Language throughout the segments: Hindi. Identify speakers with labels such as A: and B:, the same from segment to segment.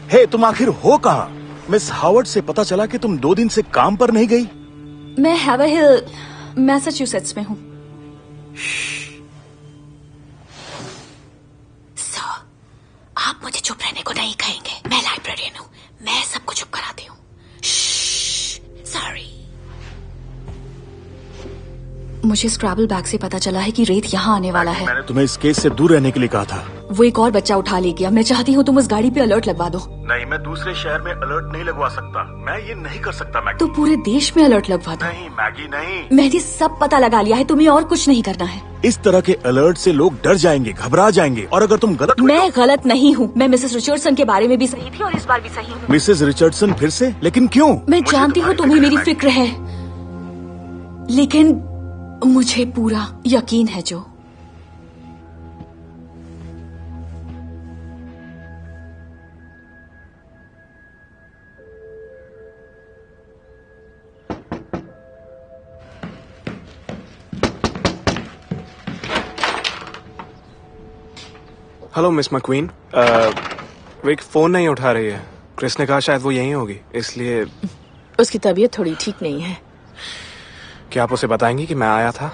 A: हे, तुम आखिर हो कहाँ? मिस हावर्ड से पता चला कि तुम 2 दिन से काम पर नहीं गई।
B: मैं हैवर हिल मैसाचुसेट्स में हूँ। सर, आप मुझे चुप रहने को नहीं कहेंगे। मैं लाइब्रेरियन हूँ, मैं सबको चुप कराती हूँ। सॉरी। मुझे स्क्रैबल बैग से पता चला है कि रेत यहाँ आने वाला है।
A: मैंने तुम्हें इस केस से दूर रहने के लिए कहा था।
B: वो एक और बच्चा उठा ले गया। मैं चाहती हूँ तुम उस गाड़ी पे अलर्ट लगवा दो।
A: नहीं, मैं दूसरे शहर में अलर्ट नहीं लगवा सकता। मैं ये नहीं कर सकता मैगी।
B: तो पूरे देश में अलर्ट लगवा दो।
A: नहीं मैगी, नहीं।
B: मैंने सब पता लगा लिया है, तुम्हें और कुछ नहीं करना है।
A: इस तरह के अलर्ट से लोग डर जाएंगे, घबरा जाएंगे, और अगर तुम गलत
B: मैं गलत नहीं हूँ। मैं मिसेस रिचर्डसन के बारे में भी सही थी और इस बार भी सही हूँ।
A: मिसेस रिचर्डसन फिर से? लेकिन क्यों?
B: मैं जानती हूँ तुम्हें मेरी फिक्र है, लेकिन मुझे पूरा यकीन है जो।
C: Hello miss McQueen, Vic phone नहीं उठा रही है। क्रिस ने कहा शायद वो यहीं होगी, इसलिए।
D: उसकी तबीयत थोड़ी ठीक नहीं है।
C: क्या आप उसे बताएंगी कि मैं आया था?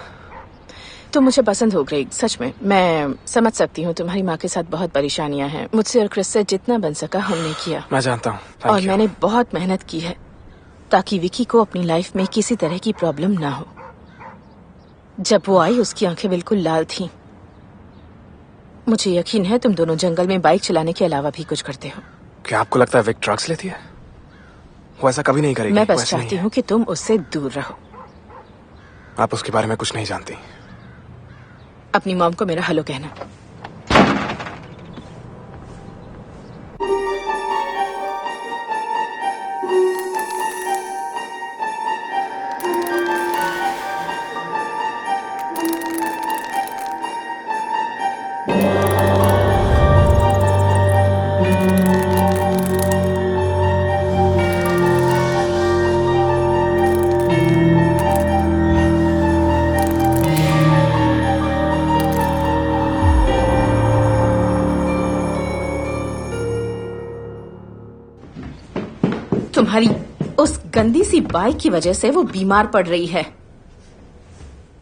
D: तुम मुझे पसंद हो गई, सच में। मैं समझ सकती हूँ तुम्हारी माँ के साथ बहुत परेशानियां हैं। मुझसे और क्रिस से जितना बन सका हमने किया।
C: मैं जानता हूँ।
D: और मैंने बहुत मेहनत की है ताकि विकी को अपनी लाइफ में किसी तरह की प्रॉब्लम ना हो। जब वो आई उसकी आंखें बिल्कुल लाल थीं। मुझे यकीन है तुम दोनों जंगल में बाइक चलाने के अलावा भी कुछ करते हो।
C: क्या आपको लगता है विक ड्रग्स लेती है? वो ऐसा कभी नहीं करेगी।
D: मैं बस चाहती हूँ कि तुम उससे दूर रहो।
C: आप उसके बारे में कुछ नहीं जानती।
D: अपनी मॉम को मेरा हेलो कहना। तुम्हारी उस गंदी सी बाइक की वजह से वो बीमार पड़ रही है।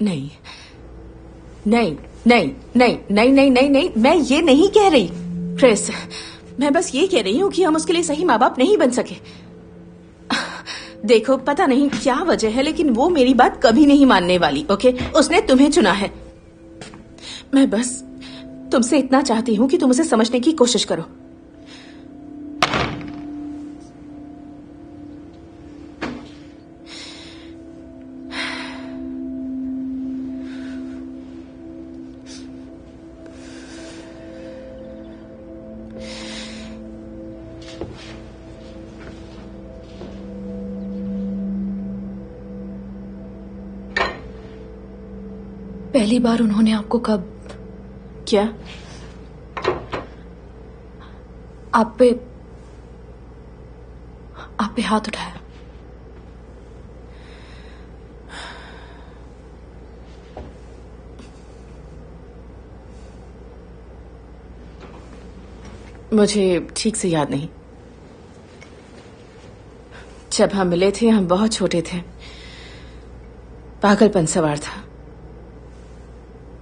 D: नहीं नहीं नहीं नहीं नहीं नहीं नहीं नहीं, मैं ये नहीं कह रही क्रिस। मैं बस ये कह रही हूँ कि हम उसके लिए सही माँ बाप नहीं बन सके। देखो, पता नहीं क्या वजह है, लेकिन वो मेरी बात कभी नहीं मानने वाली। ओके, उसने तुम्हें चुना है। मैं बस तुमसे इतना चाहती हूँ कि तुम उसे समझने की कोशिश करो।
B: पहली बार उन्होंने आपको कब?
D: क्या?
B: आप पे हाथ उठाया?
D: मुझे ठीक से याद नहीं। जब हम मिले थे हम बहुत छोटे थे। पागलपन सवार था।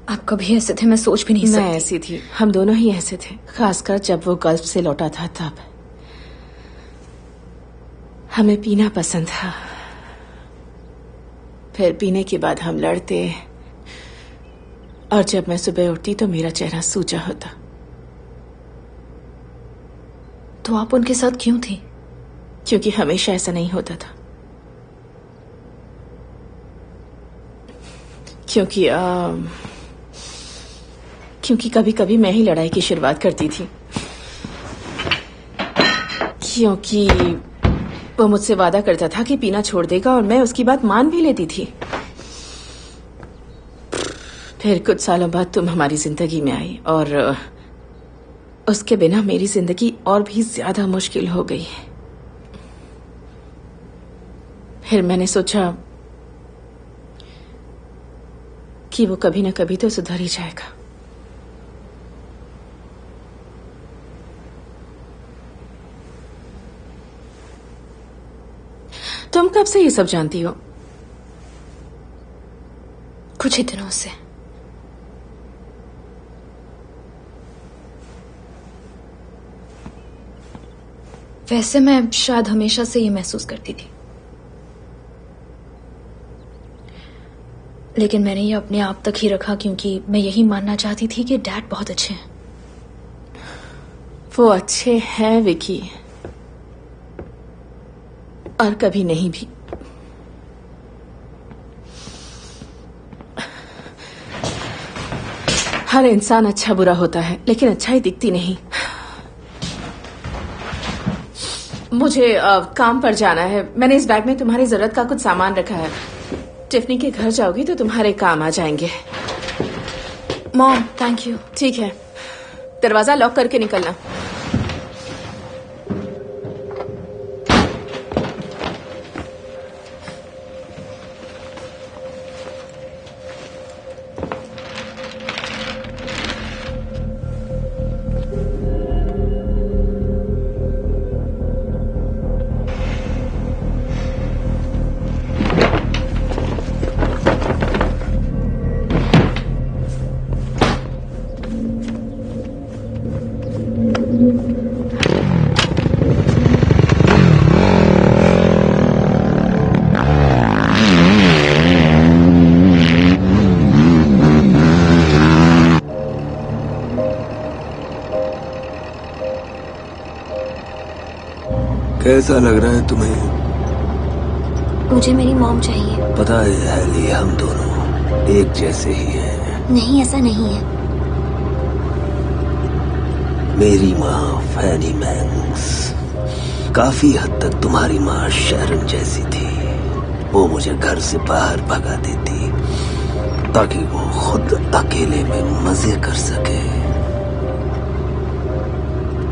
B: आप कभी ऐसे थे, मैं सोच भी नहीं सकती।
D: मैं ऐसी थी, हम दोनों ही ऐसे थे, खासकर जब वो गल्फ से लौटा था तब। हमें पीना पसंद था, फिर पीने के बाद हम लड़ते, और जब मैं सुबह उठती तो मेरा चेहरा सूजा होता।
B: तो आप उनके साथ क्यों थी?
D: क्योंकि हमेशा ऐसा नहीं होता था। क्योंकि कभी कभी मैं ही लड़ाई की शुरुआत करती थी। क्योंकि वो मुझसे वादा करता था कि पीना छोड़ देगा और मैं उसकी बात मान भी लेती थी। फिर कुछ सालों बाद तुम हमारी जिंदगी में आई और उसके बिना मेरी जिंदगी और भी ज्यादा मुश्किल हो गई। फिर मैंने सोचा कि वो कभी न कभी तो सुधर ही जाएगा। तुम कब से ये सब जानती हो?
B: कुछ ही दिनों से। वैसे मैं शायद हमेशा से ये महसूस करती थी, लेकिन मैंने ये अपने आप तक ही रखा क्योंकि मैं यही मानना चाहती थी कि डैड बहुत अच्छे हैं।
D: वो अच्छे हैं विकी, और कभी नहीं भी। हर इंसान अच्छा बुरा होता है, लेकिन अच्छाई दिखती नहीं। मुझे काम पर जाना है। मैंने इस बैग में तुम्हारी जरूरत का कुछ सामान रखा है। टिफनी के घर जाओगी तो तुम्हारे काम आ जाएंगे।
B: Mom, thank you.
D: ठीक है, दरवाजा लॉक करके निकलना।
E: कैसा लग रहा है तुम्हें?
F: मुझे मेरी मॉम चाहिए।
E: पता है हैली, हम दोनों एक जैसे ही हैं।
F: नहीं, ऐसा नहीं है।
E: मेरी माँ फैनी मैंग्स काफी हद तक तुम्हारी माँ शैरन जैसी थी। वो मुझे घर से बाहर भगा देती ताकि वो खुद अकेले में मजे कर सके।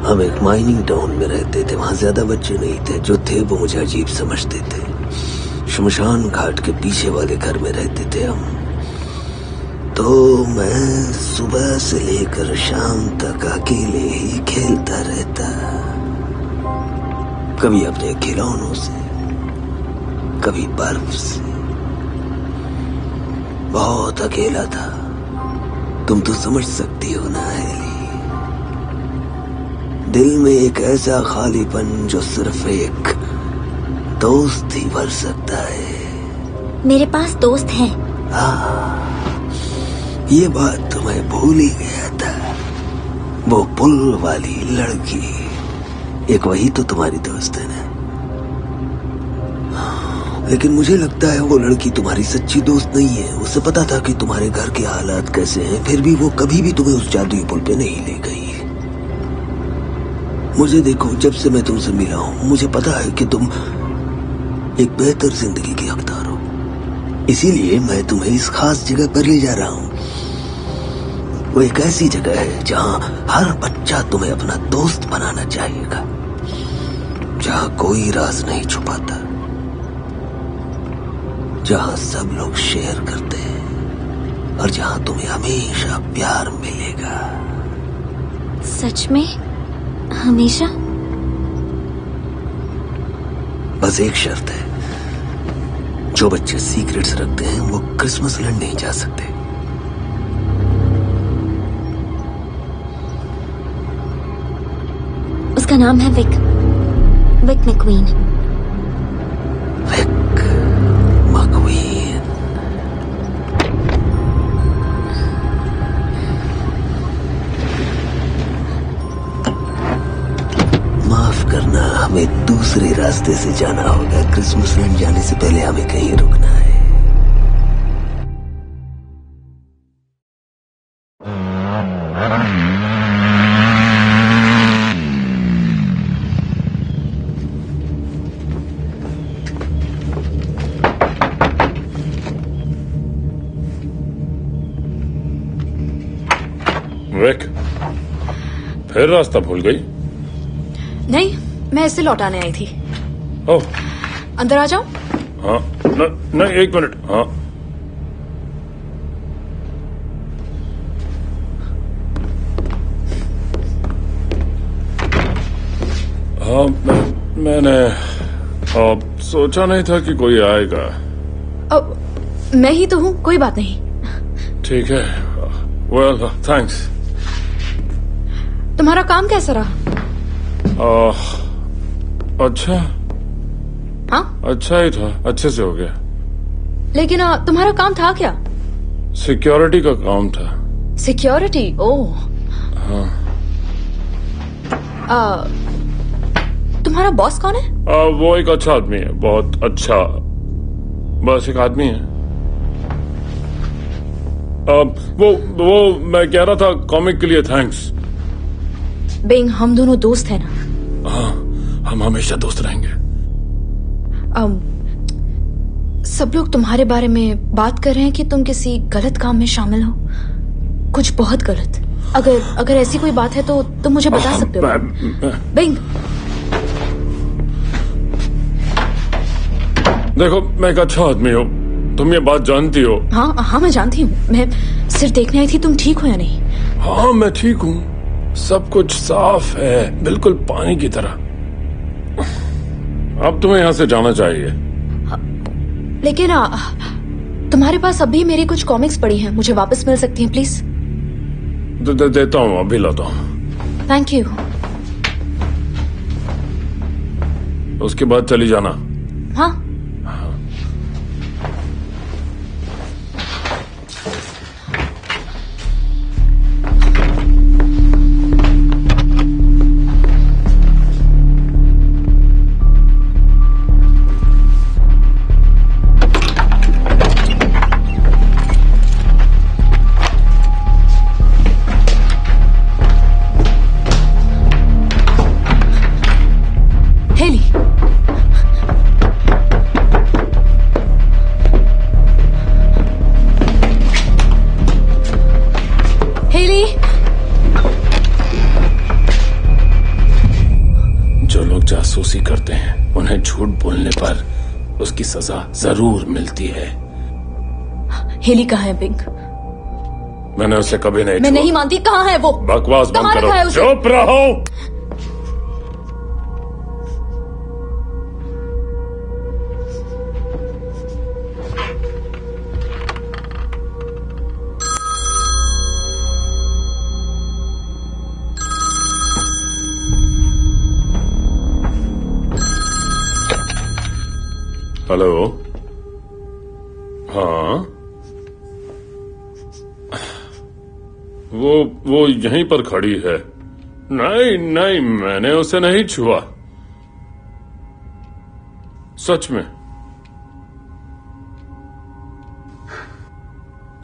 E: हम एक माइनिंग टाउन में रहते थे। वहां ज्यादा बच्चे नहीं थे, जो थे वो मुझे अजीब समझते थे। शमशान घाट के पीछे वाले घर में रहते थे हम। तो मैं सुबह से लेकर शाम तक अकेले ही खेलता रहता, कभी अपने खिलौनों से, कभी बर्फ से। बहुत अकेला था। तुम तो समझ सकती हो ना हैली। दिल में एक ऐसा खालीपन जो सिर्फ एक दोस्त ही भर सकता है।
F: मेरे पास दोस्त हैं।
E: ये बात तो मैं भूल ही गया था। वो पुल वाली लड़की, एक वही तो तुम्हारी दोस्त है ना? लेकिन मुझे लगता है वो लड़की तुम्हारी सच्ची दोस्त नहीं है। उसे पता था कि तुम्हारे घर के हालात कैसे हैं, फिर भी वो कभी भी तुम्हें उस जादुई पुल पे नहीं ले गई। मुझे देखो, जब से मैं तुमसे मिला हूं मुझे पता है कि तुम एक बेहतर जिंदगी के हकदार हो। इसीलिए मैं तुम्हें इस खास जगह पर ले जा रहा हूं। वो एक ऐसी जगह है जहां हर बच्चा तुम्हें अपना दोस्त बनाना चाहेगा, जहां कोई राज नहीं छुपाता, जहां सब लोग शेयर करते हैं और जहां तुम्हें हमेशा प्यार मिलेगा।
F: सच में? हमेशा?
E: बस एक शर्त है, जो बच्चे सीक्रेट्स रखते हैं वो क्रिसमस लैंड नहीं जा सकते।
F: उसका नाम है विक मैक्वीन।
E: Wick McQueen. माफ करना, हमें दूसरे रास्ते से जाना होगा। क्रिसमस लैंड जाने से पहले हमें कहीं रुकना है।
G: विक, फिर रास्ता भूल गई?
B: नहीं, मैं इसे लौटाने आई थी।
G: ओह,
B: अंदर आ जाओ।
G: हाँ, नहीं, एक मिनट। हाँ, हाँ, मैंने अब सोचा नहीं था कि कोई आएगा।
B: अब मैं ही तो हूँ, कोई बात नहीं।
G: ठीक है, वेल थैंक्स।
B: तुम्हारा काम कैसा रहा?
G: अच्छा,
B: हाँ,
G: अच्छा ही था, अच्छे से हो गया।
B: लेकिन तुम्हारा काम था क्या?
G: सिक्योरिटी का काम था।
B: सिक्योरिटी? ओह।
G: हाँ।
B: तुम्हारा बॉस कौन है?
G: वो एक अच्छा आदमी है, बहुत अच्छा, बस एक आदमी है। वो मैं कह रहा था कॉमिक के लिए थैंक्स।
B: बिंग, हम दोनों दोस्त हैं ना?
G: हाँ, हम हमेशा दोस्त रहेंगे।
B: सब लोग तुम्हारे बारे में बात कर रहे हैं कि तुम किसी गलत काम में शामिल हो, कुछ बहुत गलत। अगर ऐसी कोई बात है तो तुम मुझे बता सकते हो। बिंग,
G: देखो, मैं एक अच्छा आदमी हूँ, तुम ये बात जानती हो।
B: हाँ हाँ, मैं जानती हूँ। मैं सिर्फ देखने आई थी तुम ठीक हो या नहीं।
G: हाँ, मैं ठीक हूँ, सब कुछ साफ है, बिल्कुल पानी की तरह। अब तुम्हें यहाँ से जाना चाहिए।
B: लेकिन तुम्हारे पास अभी मेरी कुछ कॉमिक्स पड़ी हैं, मुझे वापस मिल सकती हैं प्लीज?
G: देता हूँ, अभी लाता हूँ।
B: Thank you.
G: उसके बाद चली जाना।
B: हाँ। हेली, हेली,
G: जो लोग जासूसी करते हैं उन्हें झूठ बोलने पर उसकी सजा जरूर मिलती है।
B: हेली कहाँ है बिंग?
G: मैंने उसे कभी नहीं
B: मैं
G: छुआ।
B: नहीं मानती, कहाँ है वो?
G: बकवास
B: कहाँ
G: बंद
B: रखा है
G: करो,
B: उसे?
G: चुप रहो। हेलो, हाँ, वो यहीं पर खड़ी है। नहीं नहीं, मैंने उसे नहीं छुआ, सच में।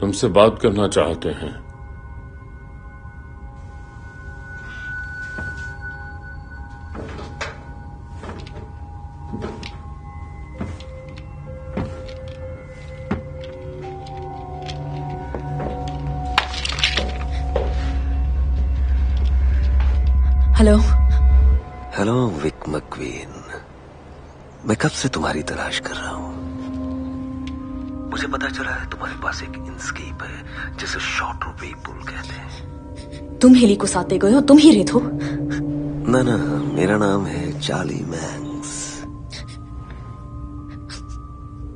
G: तुमसे बात करना चाहते हैं।
B: हेलो।
E: हेलो विक मैक्वीन, मैं कब से तुम्हारी तलाश कर रहा हूँ। मुझे पता चला है तुम्हारे पास एक इंस्केप है जिसे शॉर्ट वे पुल कहते हैं।
B: तुम हेली को साथ दे गए हो, तुम ही रेत हो।
E: ना ना, मेरा नाम है चार्ली मैंग्स।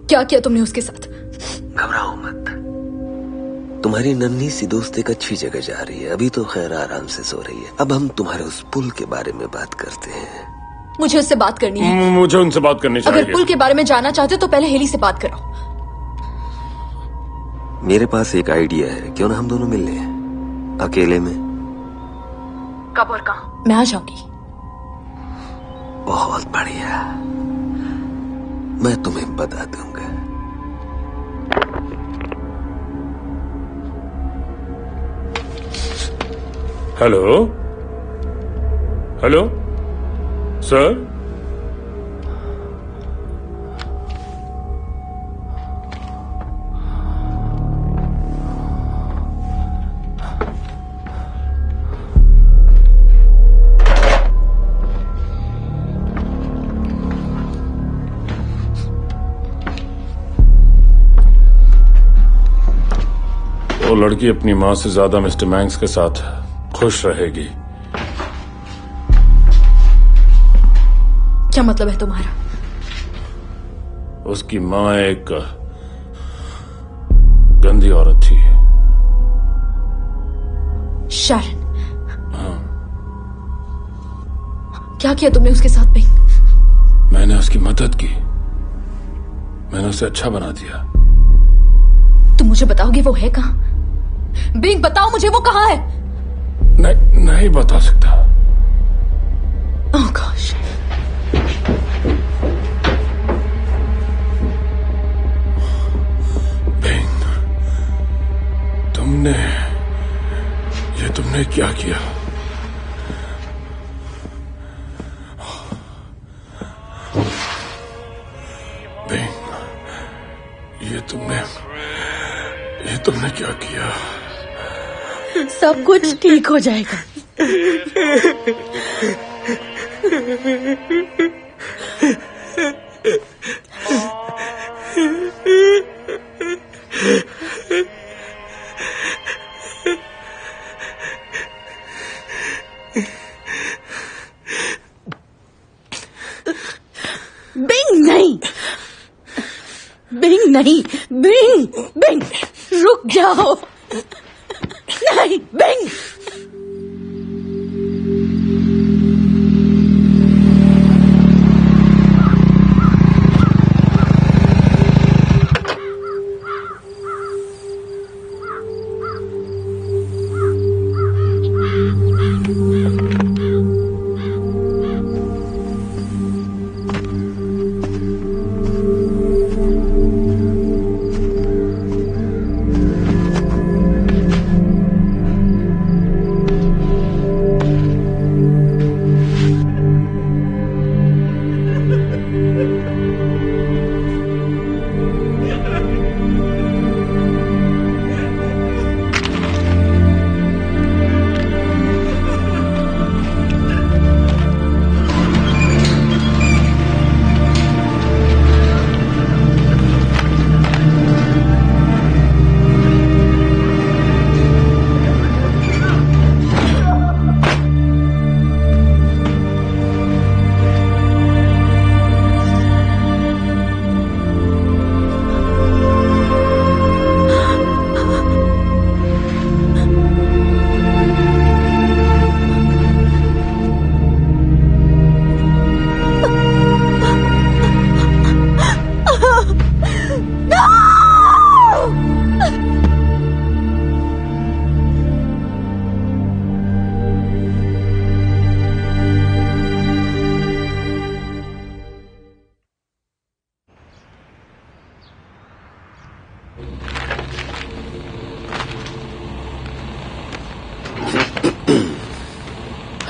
B: क्या किया तुमने उसके साथ?
E: घबराओ मत, तुम्हारी नन्ही सी दोस्त एक अच्छी जगह जा रही है, अभी तो खैर आराम से सो रही है। अब हम तुम्हारे उस पुल के बारे में बात करते हैं।
B: मुझे उससे बात करनी है।
G: मुझे उनसे बात करनी चाहिए।
B: अगर पुल के बारे में जानना चाहते हो तो पहले हेली से बात कराओ।
E: मेरे पास एक आइडिया है, क्यों ना हम दोनों मिल लें अकेले में।
B: कब और कहाँ? मैं आ जाऊंगी।
E: बहुत बढ़िया, मैं तुम्हें बता दूंगा।
G: Hello, hello sir. वो लड़की अपनी माँ से ज्यादा मिस्टर मैंग्स के साथ खुश रहेगी।
B: क्या मतलब है तुम्हारा?
G: उसकी माँ एक गंदी औरत थी।
B: शारन, क्या किया तुमने उसके साथ पिंक?
G: मैंने उसकी मदद की। मैंने उसे अच्छा बना दिया।
B: तुम मुझे बताओगे वो है कहाँ? बिंग, बताओ मुझे वो कहाँ है?
G: नहीं बता सकता।
B: ओह गॉश।
G: बिंग, तुमने क्या किया? बिंग, ये तुमने क्या किया?
D: सब कुछ ठीक हो जाएगा। बिंग नहीं, बिंग नहीं, बिंग, बिंग, रुक जाओ। नहीं, बिंग।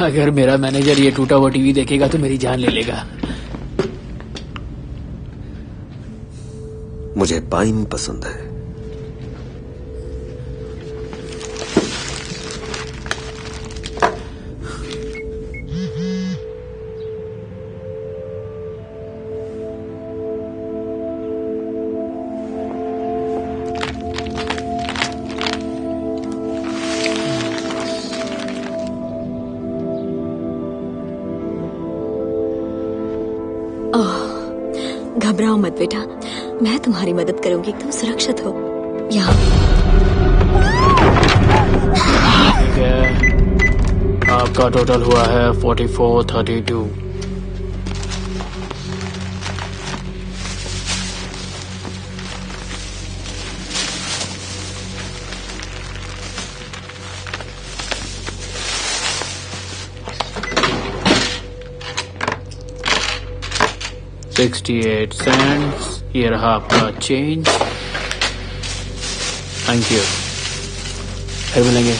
H: अगर मेरा मैनेजर ये टूटा हुआ टीवी देखेगा तो मेरी जान ले लेगा।
E: मुझे पाइन पसंद है।
F: घबराओ मत बेटा, मैं तुम्हारी मदद करूंगी, तुम सुरक्षित हो। यहाँ
H: ठीक है, आपका टोटल हुआ है 4432। $0.68। ये रहा आपका चेंज। थैंक यू, फिर मिलेंगे।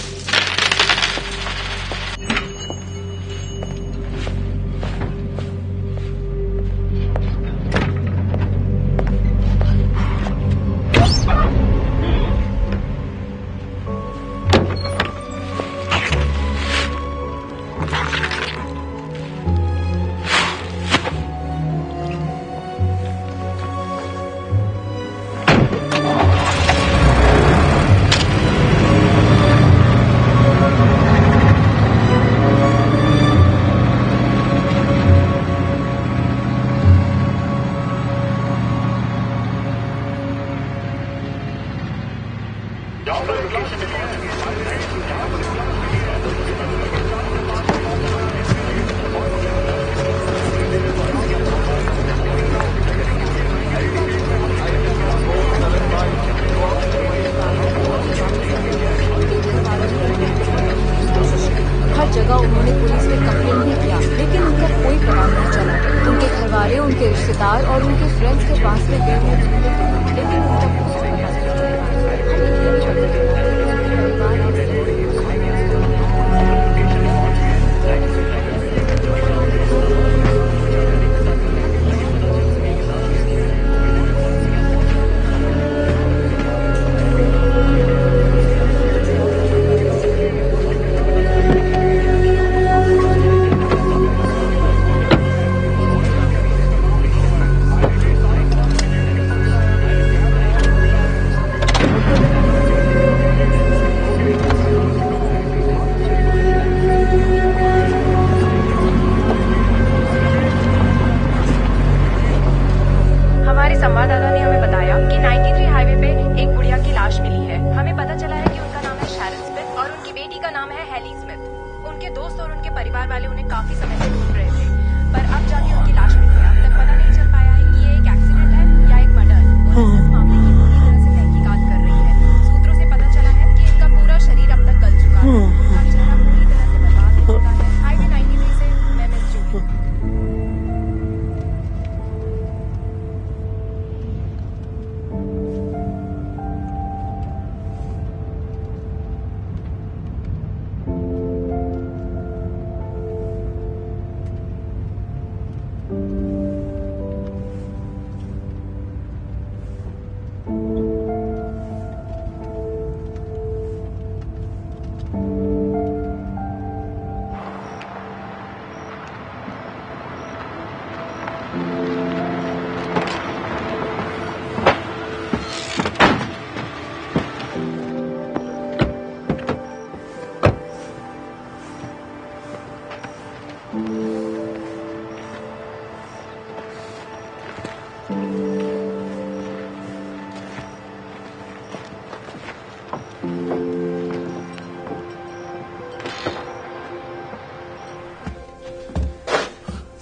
B: में गए हैं, लेकिन
I: हमारे संवाददाता ने हमें बताया कि 93 हाईवे पे एक बुढ़िया की लाश मिली है। हमें पता चला है कि उनका नाम है शैरन स्मिथ और उनकी बेटी का नाम है हेली स्मिथ। उनके दोस्त और उनके परिवार वाले उन्हें काफी समय से ढूंढ रहे थे, पर अब जाके उनकी लाश मिली है। अब तक पता नहीं चल पाया है कि ये एक एक्सीडेंट है या एक मर्डर। पुलिस इस मामले की पूरी तरह से तहकीकात कर रही है। सूत्रों से पता चला है कि इनका पूरा शरीर अब तक गल चुका है, उनका चेहरा पूरी तरह से बर्बाद हो चुका है। हाईवे 93 से मैं मिस जूही।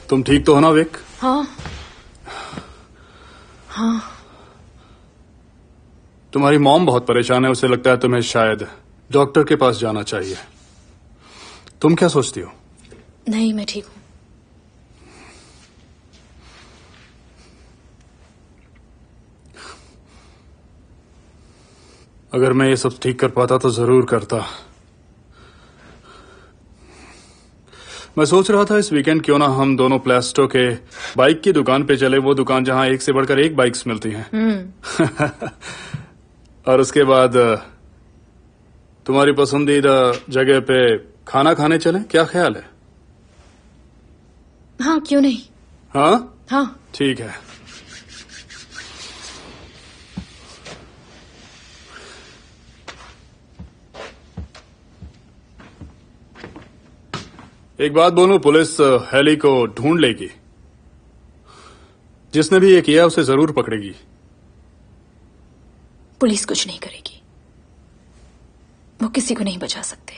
J: तुम ठीक तो हो ना विक?
B: हाँ हाँ।
J: तुम्हारी मॉम बहुत परेशान है, उसे लगता है तुम्हें शायद डॉक्टर के पास जाना चाहिए। तुम क्या सोचती हो?
B: नहीं, मैं ठीक हूँ।
J: अगर मैं ये सब ठीक कर पाता तो जरूर करता। मैं सोच रहा था इस वीकेंड क्यों ना हम दोनों प्लास्टो के बाइक की दुकान पे चले, वो दुकान जहां एक से बढ़कर एक बाइक्स मिलती हैं। और उसके बाद तुम्हारी पसंदीदा जगह पे खाना खाने चले, क्या ख्याल है?
B: हाँ, क्यों नहीं।
J: हाँ
B: हाँ
J: ठीक है। एक बात बोलूं, पुलिस हेली को ढूंढ लेगी। जिसने भी ये किया उसे जरूर पकड़ेगी।
B: पुलिस कुछ नहीं करेगी, वो किसी को नहीं बचा सकते।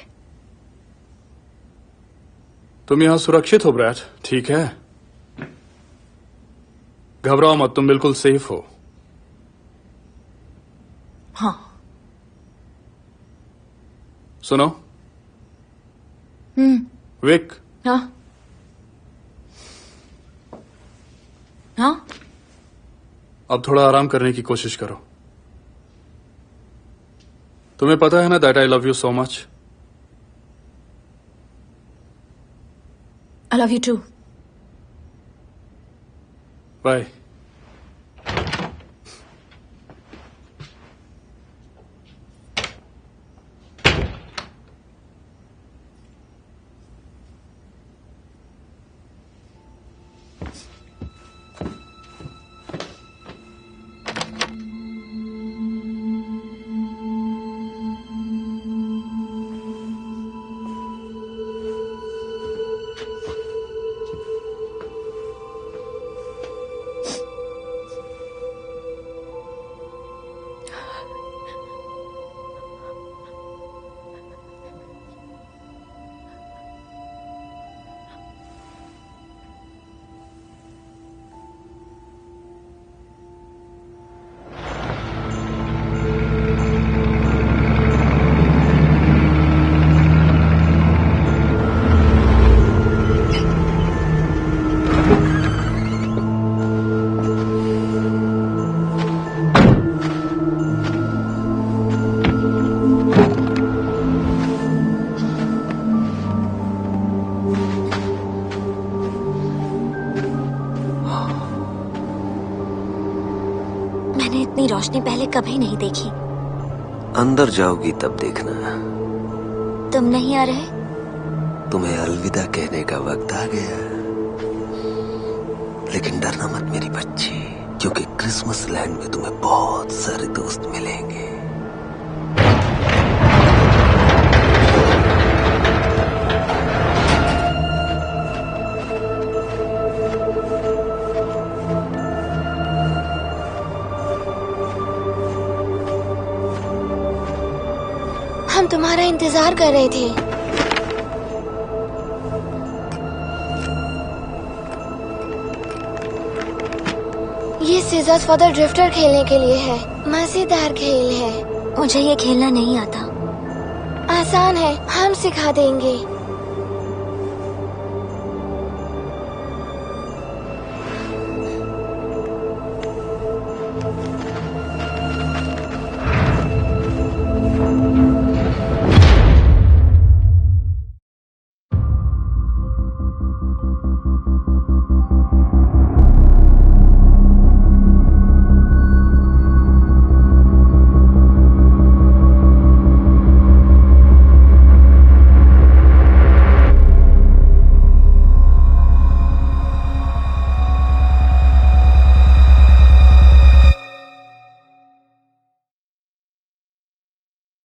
J: तुम यहां सुरक्षित हो ब्रैट, ठीक है? घबराओ मत, तुम बिल्कुल सेफ हो।
B: हाँ।
J: सुनो विक,
B: हाँ हाँ।
J: अब थोड़ा आराम करने की कोशिश करो। तुम्हें पता है ना that I love you so much.
B: I love you too.
J: Bye.
F: मैंने इतनी रोशनी पहले कभी नहीं देखी।
E: अंदर जाओगी तब देखना।
F: तुम नहीं आ रहे?
E: तुम्हें अलविदा कहने का वक्त आ गया। लेकिन डरना मत मेरी बच्ची, क्योंकि क्रिसमस लैंड में तुम्हें बहुत सारे दोस्त मिलेंगे।
F: हम तुम्हारा इंतजार कर रहे थे। ये सीजर्स फॉर द ड्रिफ्टर खेलने के लिए है। मजेदार खेल है। मुझे ये खेलना नहीं आता। आसान है, हम सिखा देंगे।